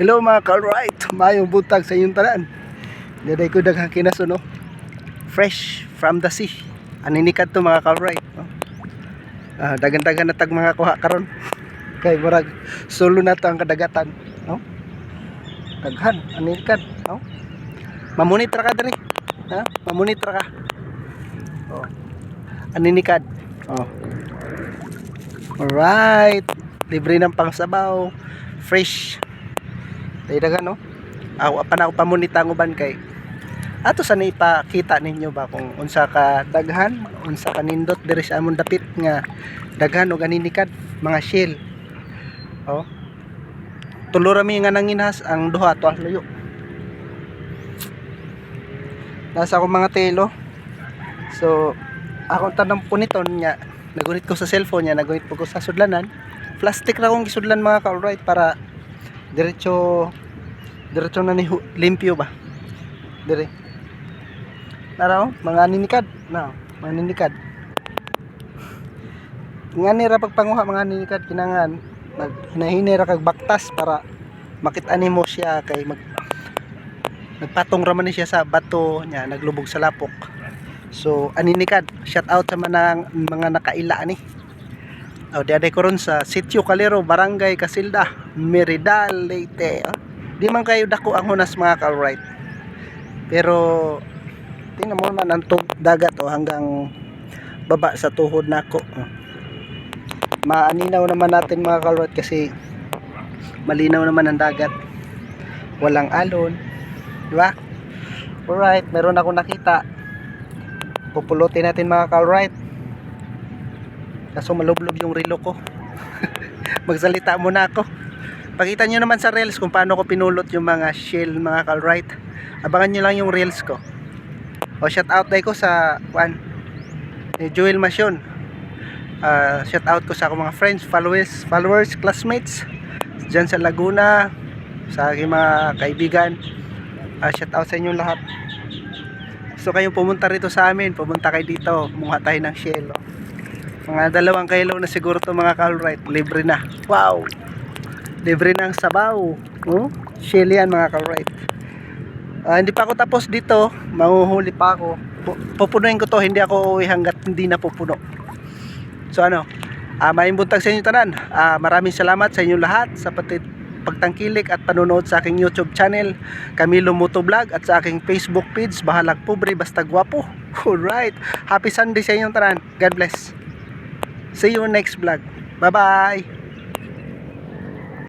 Hello mga ka-alright. Mayong butag sa inyong tanan. Daday ko daghang kinaso no. Fresh from the sea. Aninikad to mga ka-alright no? Dagan-dagan na tag mga kuha karon. Kay murag solo na to ang kadagatan no. Daghan aninikad no. Mamonitra ka diri. Ha? Mamonitra ka. Oh. Aninikad. Oh. Alright. Libre ng pangsabaw. Fresh. Dagan no. Apan ako pamunita ng uban kay ato sa ipakita ninyo ba kung unsa ka daghan, unsa ka nindot diri sa among dapit nga daghan og aninikad mga shell. Oh. Tulo ra mi nga nanginhas ang duha to layo. Nasa ako mga telo. So akong tanong puniton nya nagunit ko sa cellphone nya, nagunit ko sa sudlanan. Plastic ra kong gisudlan mga ka-alright para diretso na ni limpyo ba dire naraw mga ninikad na mga ninikad nga nira pagpanguha mga ninikad kinangan hinahinay ra kag baktas para makita nimo siya kay nagpatong ra man ni siya sa bato nya naglubog sa lapok. So aninikad shout out sa mga nakaila ni diaday ko ron sa Sitio Calero, Barangay Casilda, Meridal, Leyte. Di man kayo dako ang hunas mga ka-alright. Pero tingnan mo man ang dagat hanggang baba sa tuhod nako. Maaninaw naman natin mga ka-alright kasi malinaw naman ang dagat. Walang alon, di ba? Alright, meron ako nakita. Pupulutin natin mga ka-alright. Kaso malublob yung relo ko. Magsalita muna ako. Pakita nyo naman sa reels kung paano ko pinulot yung mga shell mga ka-alright. Abangan nyo lang yung reels ko. Shout out day ko sa Joel Masyon. Shout out ko sa akong mga friends, followers, classmates dyan sa Laguna, sa aking mga kaibigan. Shout out sa inyong lahat. So kayong pumunta rito sa amin, pumunta kayo dito, kumuha tayo ng shell. Mga 2 kilo na siguro to mga ka-alright. Libre na. Wow! Libre na ang sabaw. Shell yan mga ka-alright. Hindi pa ako tapos dito. Mahuhuli pa ako. Pupunuin ko to. Hindi ako uuwi hanggat hindi na pupuno. So maayong buntag sa inyo tanan. Maraming salamat sa inyong lahat sa pagtangkilik at panonood sa aking YouTube channel, Camilo Motovlog, at sa aking Facebook page, Bahalag Pobre Basta Gwapo. Alright. Happy Sunday sa inyong tanan. God bless. See you next vlog. Bye bye.